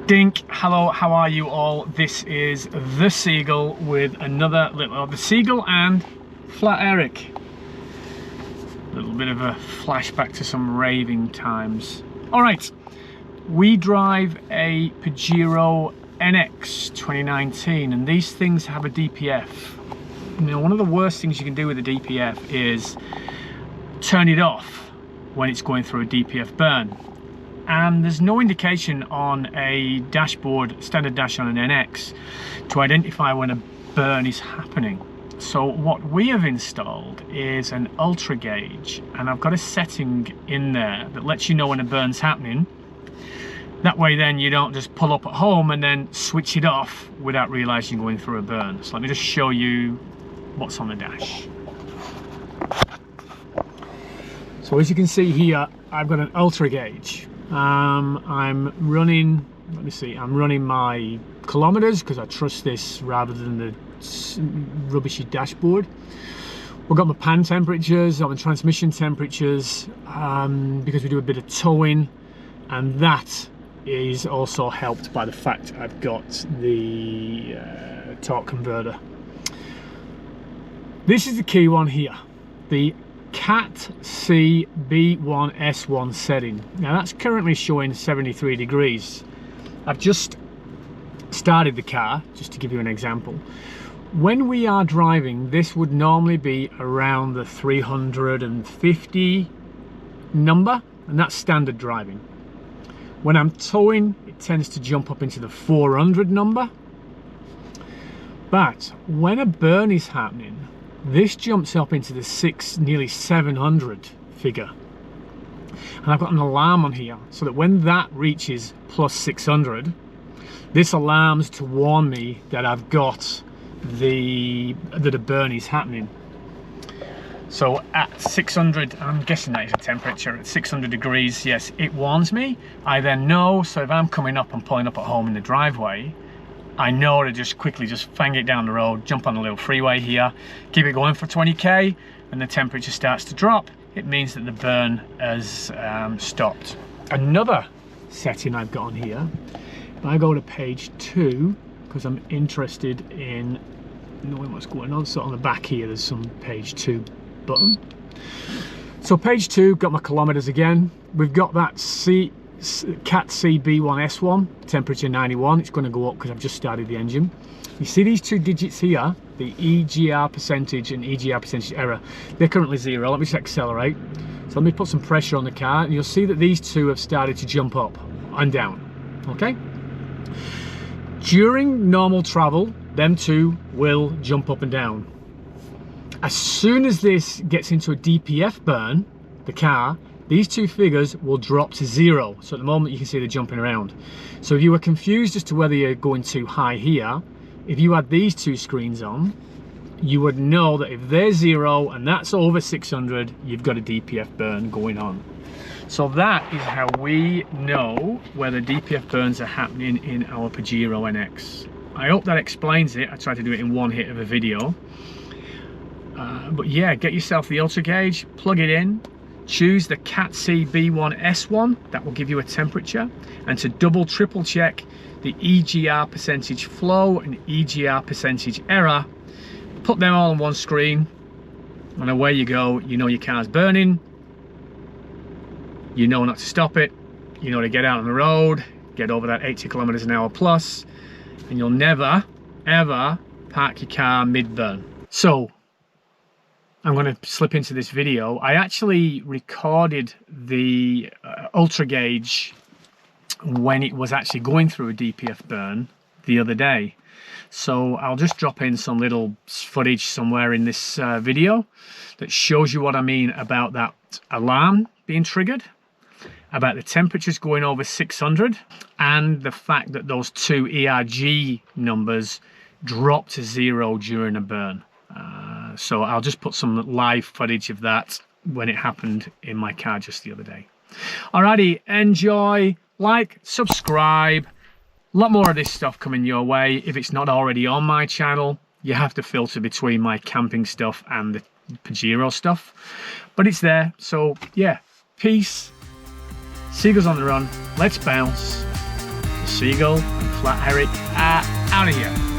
Dink, hello, how are you all? This is the Seagull with another little of the Seagull and Flat Eric. A little bit of a flashback to some raving times. Alright, we drive a Pajero NX 2019 and these things have a DPF. You know, one of the worst things you can do with a DPF is turn it off when it's going through a DPF burn. And there's no indication on a dashboard, standard dash on an NX, to identify when a burn is happening. So what we have installed is an UltraGauge, and I've got a setting in there that lets you know when a burn's happening. That way then you don't just pull up at home and then switch it off without realizing you're going through a burn. So let me just show you what's on the dash. So as you can see here, I've got an UltraGauge. I'm running, let me see, I'm running my kilometers because I trust this rather than the rubbishy dashboard. We've got my pan temperatures, got my transmission temperatures, because we do a bit of towing, and that is also helped by the fact I've got the torque converter. This is the key one here, the Cat C B1S1 setting. Now that's currently showing 73 degrees. I've just started the car, just to give you an example. When we are driving, this would normally be around the 350 number, and that's standard driving. When I'm towing, it tends to jump up into the 400 number. But when a burn is happening, this jumps up into the nearly 700 figure. And I've got an alarm on here so that when that reaches plus 600, this alarms to warn me that I've got that a burn is happening. So at 600, I'm guessing that is a temperature, at 600 degrees, yes, it warns me. I then know, so if I'm coming up and pulling up at home in the driveway, I know to just quickly just fang it down the road, jump on the little freeway here, keep it going for 20k, and the temperature starts to drop. It means that the burn has stopped. Another setting I've got on here, if I go to page 2, because I'm interested in knowing what's going on, so on the back here there's some page 2 button. So page 2, got my kilometers again. We've got that Cat C B1S1, temperature 91. It's going to go up because I've just started the engine. You see these two digits here, the EGR percentage and EGR percentage error, they're currently 0. Let me just accelerate. So let me put some pressure on the car and you'll see that these two have started to jump up and down. Okay, during normal travel, them two will jump up and down. As soon as this gets into a DPF burn, the car, these two figures will drop to 0. So at the moment you can see they're jumping around. So if you were confused as to whether you're going too high here, if you had these two screens on, you would know that if they're 0 and that's over 600, you've got a DPF burn going on. So that is how we know whether DPF burns are happening in our Pajero NX. I hope that explains it. I tried to do it in one hit of a video. But yeah, get yourself the UltraGauge, plug it in, choose the Cat C B1S1, that will give you a temperature, and to triple check the EGR percentage flow and EGR percentage error, put them all on one screen and away you go. You know your car's burning, you know not to stop it, you know to get out on the road, get over that 80 kilometers an hour plus, and you'll never ever park your car mid-burn. So I'm going to slip into this video. I actually recorded the UltraGauge when it was actually going through a DPF burn the other day. So I'll just drop in some little footage somewhere in this video that shows you what I mean about that alarm being triggered, about the temperatures going over 600, and the fact that those two ERG numbers drop to 0 during a burn. So I'll just put some live footage of that when it happened in my car just the other day. Alrighty, enjoy, like, subscribe. A lot more of this stuff coming your way. If it's not already on my channel, you have to filter between my camping stuff and the Pajero stuff. But it's there, so yeah, peace. Seagulls on the run, let's bounce. Seagull and Flat Eric are out of here.